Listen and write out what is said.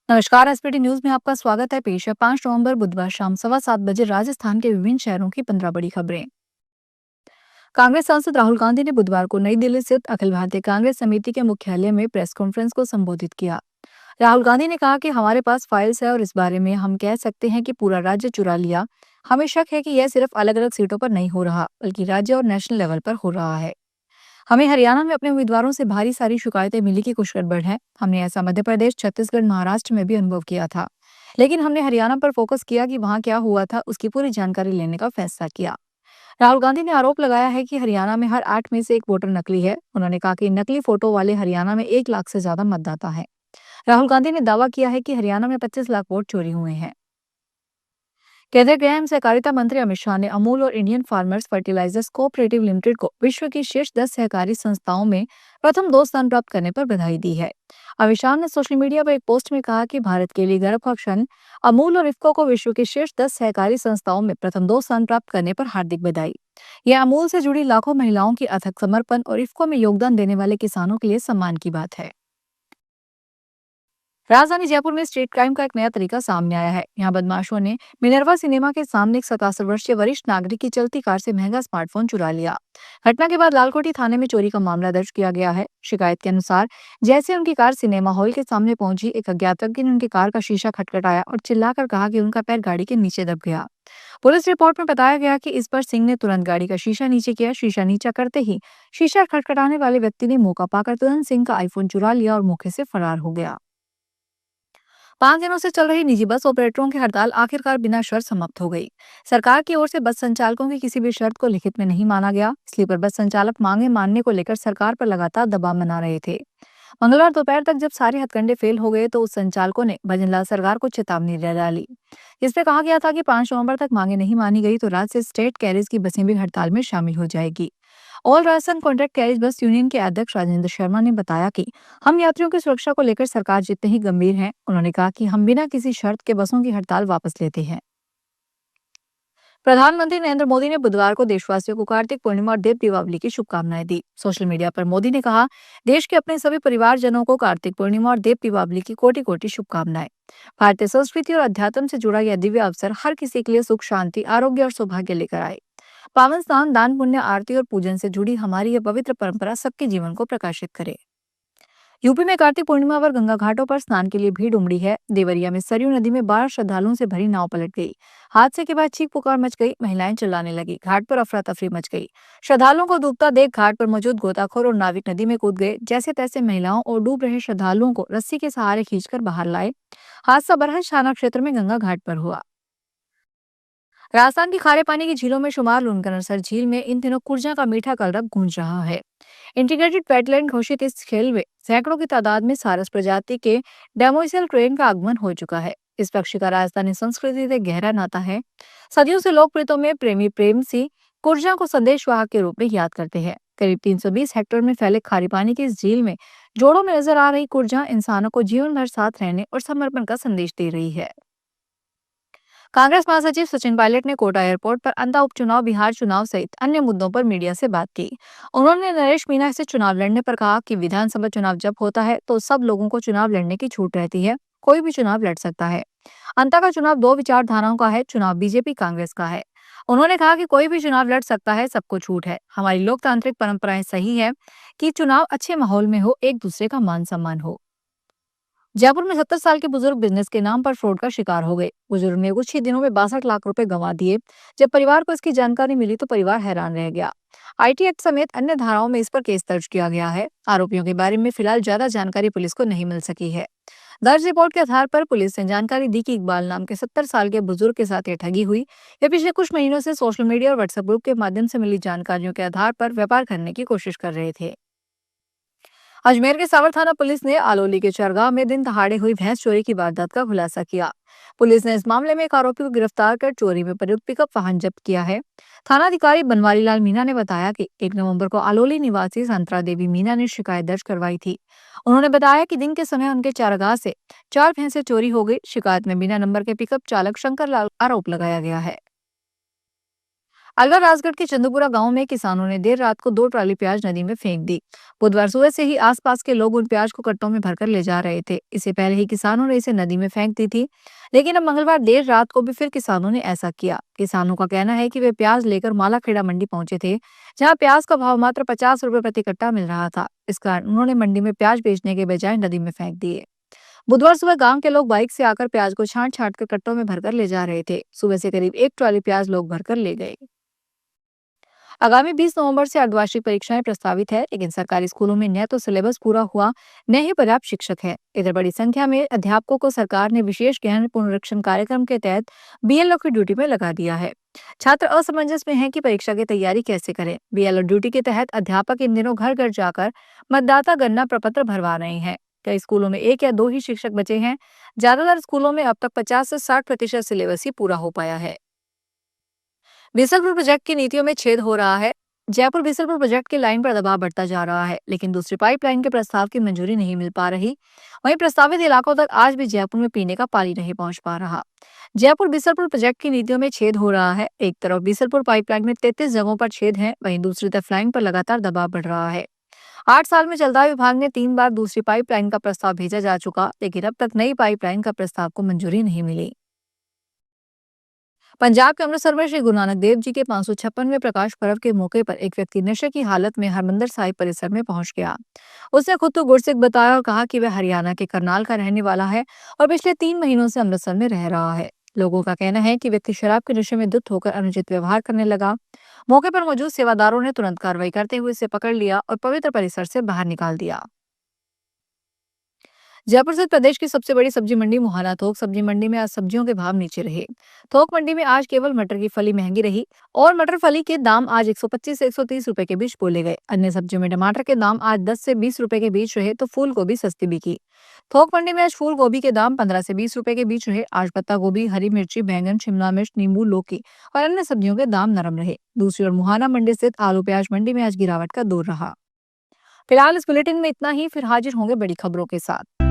नमस्कार। SPT news में आपका स्वागत है। पेश है 5 नवंबर बुधवार शाम 7:15 राजस्थान के विभिन्न शहरों की 15 बड़ी खबरें। कांग्रेस सांसद राहुल गांधी ने बुधवार को नई दिल्ली स्थित अखिल भारतीय कांग्रेस समिति के मुख्यालय में प्रेस कॉन्फ्रेंस को संबोधित किया। राहुल गांधी ने कहा कि हमारे पास फाइल्स है और इस बारे में हम कह सकते हैं कि पूरा राज्य चुरा लिया। हमें शक है कि यह सिर्फ अलग अलग सीटों पर नहीं हो रहा, बल्कि राज्य और नेशनल लेवल पर हो रहा है। हमें हरियाणा में अपने उम्मीदवारों से भारी सारी शिकायतें मिली कि कुछ गड़बड़ है। हमने ऐसा मध्य प्रदेश, छत्तीसगढ़, महाराष्ट्र में भी अनुभव किया था, लेकिन हमने हरियाणा पर फोकस किया कि वहां क्या हुआ था, उसकी पूरी जानकारी लेने का फैसला किया। राहुल गांधी ने आरोप लगाया है कि हरियाणा में हर 8 में से एक वोटर नकली है। उन्होंने कहा कि नकली फोटो वाले हरियाणा में 1 लाख से ज्यादा मतदाता है। राहुल गांधी ने दावा किया है कि हरियाणा में 25 लाख वोट चोरी हुए हैं। केंद्रीय गृह एवं सहकारिता मंत्री अमित शाह ने अमूल और Indian Farmers Fertilisers Cooperative Limited को विश्व की शीर्ष 10 सहकारी संस्थाओं में प्रथम 2 स्थान प्राप्त करने पर बधाई दी है। अमित शाह ने सोशल मीडिया पर एक पोस्ट में कहा कि भारत के लिए गर्व का क्षण, अमूल और इफ्को को विश्व की शीर्ष 10 सहकारी संस्थाओं में प्रथम 2 स्थान प्राप्त करने पर हार्दिक बधाई। यह अमूल से जुड़ी लाखों महिलाओं की अथक समर्पण और इफ्को में योगदान देने वाले किसानों के लिए सम्मान की बात है। राजधानी जयपुर में स्ट्रीट क्राइम का एक नया तरीका सामने आया है। यहाँ बदमाशों ने मिनर्वा सिनेमा के सामने एक 77 वर्षीय वरिष्ठ नागरिक की चलती कार से महंगा स्मार्टफोन चुरा लिया। घटना के बाद लालकोठी थाने में चोरी का मामला दर्ज किया गया है। शिकायत के अनुसार जैसे उनकी कार सिनेमा हॉल के सामने पहुंची, एक अज्ञात व्यक्ति ने उनकी कार का शीशा खटखटाया और चिल्लाकर कहा कि उनका पैर गाड़ी के नीचे दब गया। पुलिस रिपोर्ट में बताया गया कि इस पर सिंह ने तुरंत गाड़ी का शीशा नीचे किया। शीशा नीचा करते ही शीशा खटखटाने वाले व्यक्ति ने मौका पाकर तुरंत सिंह का आईफोन चुरा लिया और मौके से फरार हो गया। 5 दिनों से चल रही निजी बस ऑपरेटरों की हड़ताल आखिरकार बिना शर्त समाप्त हो गई। सरकार की ओर से बस संचालकों की किसी भी शर्त को लिखित में नहीं माना गया। स्लीपर बस संचालक मांगे मानने को लेकर सरकार पर लगातार दबाव बना रहे थे। मंगलवार दोपहर तक जब सारे हथकंडे फेल हो गए तो उस संचालकों ने भजनलाल सरकार को चेतावनी दे डाली। इसमें कहा गया था कि 5 नवंबर तक मांगे नहीं मानी गई तो राज्य से स्टेट कैरिज की बसें भी हड़ताल में शामिल हो जाएगी। ऑल राजस्थान कॉन्ट्रैक्ट कैरिज बस यूनियन के अध्यक्ष राजेंद्र शर्मा ने बताया कि हम यात्रियों की सुरक्षा को लेकर सरकार जितने ही गंभीर हैं। उन्होंने कहा कि हम बिना किसी शर्त के बसों की हड़ताल वापस लेते हैं। प्रधानमंत्री नरेंद्र मोदी ने बुधवार को देशवासियों को कार्तिक पूर्णिमा और देव दीपावली की शुभकामनाएं दी। सोशल मीडिया पर मोदी ने कहा, देश के अपने सभी परिवारजनों को कार्तिक पूर्णिमा और देव दीपावली की कोटि कोटि शुभकामनाएं। भारतीय संस्कृति और अध्यात्म से जुड़ा यह दिव्य अवसर हर किसी के लिए सुख, शांति, आरोग्य और सौभाग्य लेकर आए। पावन स्नान, दान पुण्य, आरती और पूजन से जुड़ी हमारी यह पवित्र परंपरा सबके जीवन को प्रकाशित करे। यूपी में कार्तिक पूर्णिमा पर गंगा घाटों पर स्नान के लिए भीड़ उमड़ी है। देवरिया में सरयू नदी में 12 श्रद्धालुओं से भरी नाव पलट गई। हादसे के बाद चीख पुकार मच गई, महिलाएं चिल्लाने लगी, घाट पर अफरा तफरी मच गई। श्रद्धालुओं को डूबता देख घाट पर मौजूद गोताखोर और नाविक नदी में कूद गए। जैसे तैसे महिलाओं और डूब रहे श्रद्धालुओं को रस्सी के सहारे खींचकर बाहर लाए। हादसा बरहज थाना क्षेत्र में गंगा घाट पर हुआ। राजस्थान की खारे पानी की झीलों में शुमार लुनकनसर झील में इन दिनों कुर्जा का मीठा कलरव गूंज रहा है। इंटीग्रेटेड वेटलैंड घोषित इस खेल में सैकड़ों की तादाद में सारस प्रजाति के डेमोइसल क्रेन का आगमन हो चुका है। इस पक्षी का राजस्थानी संस्कृति से गहरा नाता है। सदियों से लोक प्रीतों में प्रेमी प्रेम सी कुर्जा को संदेशवाहक के रूप में याद करते हैं। करीब 320 हेक्टेयर में फैले खारी पानी की इस झील में जोड़ों में नजर आ रही कुर्जा इंसानों को जीवन भर साथ रहने और समर्पण का संदेश दे रही है। कांग्रेस महासचिव सचिन पायलट ने कोटा एयरपोर्ट पर अंधा उपचुनाव, बिहार चुनाव सहित अन्य मुद्दों पर मीडिया से बात की। उन्होंने नरेश मीणा से चुनाव लड़ने पर कहा कि विधानसभा चुनाव जब होता है तो सब लोगों को चुनाव लड़ने की छूट रहती है, कोई भी चुनाव लड़ सकता है। अंता का चुनाव दो विचारधाराओं का है, चुनाव बीजेपी कांग्रेस का है। उन्होंने कहा कि कोई भी चुनाव लड़ सकता है, सबको छूट है। हमारी लोकतांत्रिक परंपराएं सही है कि चुनाव अच्छे माहौल में हो, एक दूसरे का मान सम्मान हो। जयपुर में 70 साल के बुजुर्ग बिजनेस के नाम पर फ्रॉड का शिकार हो गए। बुजुर्ग ने कुछ ही दिनों में 62 लाख रुपए गंवा दिए। जब परिवार को इसकी जानकारी मिली तो परिवार हैरान रह गया। आईटी एक्ट समेत अन्य धाराओं में इस पर केस दर्ज किया गया है। आरोपियों के बारे में फिलहाल ज्यादा जानकारी पुलिस को नहीं मिल सकी है। दर्ज रिपोर्ट के आधार पर पुलिस ने जानकारी दी कि इकबाल नाम के 70 साल के बुजुर्ग के साथ ये ठगी हुई। ये पिछले कुछ महीनों से सोशल मीडिया और व्हाट्सएप ग्रुप के माध्यम से मिली जानकारियों के आधार पर व्यापार करने की कोशिश कर रहे थे। अजमेर के सावर थाना पुलिस ने आलोली के चरगांव में दिन दहाड़े हुई भैंस चोरी की वारदात का खुलासा किया। पुलिस ने इस मामले में एक आरोपी को गिरफ्तार कर चोरी में प्रयुक्त पिकअप वाहन जब्त किया है। थानाधिकारी बनवारी लाल मीणा ने बताया कि 1 नवंबर को आलोली निवासी संतरा देवी मीणा ने शिकायत दर्ज करवाई थी। उन्होंने बताया कि दिन के समय उनके चारागाह से 4 भैंसें चोरी हो गई। शिकायत में बिना नंबर के पिकअप चालक शंकर लाल आरोप लगाया गया है। अलवर राजगढ़ के चंदूपुरा गांव में किसानों ने देर रात को 2 ट्राली प्याज नदी में फेंक दी। बुधवार सुबह से ही आसपास के लोग उन प्याज को कट्टों में भरकर ले जा रहे थे। इससे पहले ही किसानों ने इसे नदी में फेंक दी थी, लेकिन अब मंगलवार देर रात को भी फिर किसानों ने ऐसा किया। किसानों का कहना है कि वे प्याज लेकर मालाखेड़ा मंडी पहुंचे थे, जहां प्याज का भाव मात्र 50 रुपए प्रति कट्टा मिल रहा था। इस कारण उन्होंने मंडी में प्याज बेचने के बजाय नदी में फेंक दिए। बुधवार सुबह गांव के लोग बाइक से आकर प्याज को छांट छांट कर कट्टों में भरकर ले जा रहे थे। सुबह से करीब 1 ट्राली प्याज लोग भरकर ले गए। आगामी 20 नवंबर से अर्धवार्षिक परीक्षाएं प्रस्तावित है, लेकिन सरकारी स्कूलों में न तो सिलेबस पूरा हुआ, न ही पर्याप्त शिक्षक है। इधर बड़ी संख्या में अध्यापकों को सरकार ने विशेष गहन पुनरीक्षण कार्यक्रम के तहत बीएलओ की ड्यूटी में लगा दिया है। छात्र असमंजस में हैं कि परीक्षा की तैयारी कैसे करें। बीएलओ ड्यूटी के तहत अध्यापक इन दिनों घर घर जाकर मतदाता गणना प्रपत्र भरवा रहे हैं। कई स्कूलों में 1 या 2 ही शिक्षक बचे हैं। ज्यादातर स्कूलों में अब तक 50 से 60% सिलेबस ही पूरा हो पाया है। बीसलपुर प्रोजेक्ट की नीतियों में छेद हो रहा है। जयपुर बीसलपुर प्रोजेक्ट की लाइन पर दबाव बढ़ता जा रहा है, लेकिन दूसरी पाइपलाइन के प्रस्ताव की मंजूरी नहीं मिल पा रही। वहीं प्रस्तावित इलाकों तक आज भी जयपुर में पीने का पानी नहीं पहुंच पा रहा। जयपुर बीसलपुर प्रोजेक्ट की नीतियों में छेद हो रहा है। एक तरफ बीसलपुर पाइपलाइन में 33 जगहों पर छेद है, वहीं दूसरी तरफ लाइन पर लगातार दबाव बढ़ रहा है। 8 साल में जलदाय विभाग ने 3 बार दूसरी पाइपलाइन का प्रस्ताव भेजा जा चुका, लेकिन अब तक नई पाइपलाइन का प्रस्ताव को मंजूरी नहीं मिली। पंजाब के अमृतसर में श्री गुरु नानक देव जी के 556वें प्रकाश पर्व के मौके पर एक व्यक्ति नशे की हालत में हरमंदिर साहिब परिसर में पहुंच गया। उसने खुद को गुरसिख बताया और कहा कि वह हरियाणा के करनाल का रहने वाला है और पिछले 3 महीनों से अमृतसर में रह रहा है। लोगों का कहना है कि व्यक्ति शराब के नशे में धुत होकर अनुचित व्यवहार करने लगा। मौके पर मौजूद सेवादारों ने तुरंत कार्रवाई करते हुए इसे पकड़ लिया और पवित्र परिसर से बाहर निकाल दिया। जयपुर सहित प्रदेश की सबसे बड़ी सब्जी मंडी मुहाना थोक सब्जी मंडी में आज सब्जियों के भाव नीचे रहे। थोक मंडी में आज केवल मटर की फली महंगी रही और मटर फली के दाम आज 125 से 130 रुपए के बीच बोले गए। अन्य सब्जियों में टमाटर के दाम आज 10 से 20 रुपए के बीच रहे, तो फूल गोभी सस्ती बिकी। थोक मंडी में आज फूल गोभी के दाम 15 से 20 रुपए के बीच रहे। आज पत्ता गोभी, हरी मिर्ची, बैंगन, शिमला मिर्च, नींबू, लौकी और अन्य सब्जियों के दाम नरम रहे। दूसरी ओर मुहाना मंडी स्थित आलू प्याज मंडी में आज गिरावट का दौर रहा। फिलहाल इस बुलेटिन में इतना ही, फिर हाजिर होंगे बड़ी खबरों के साथ।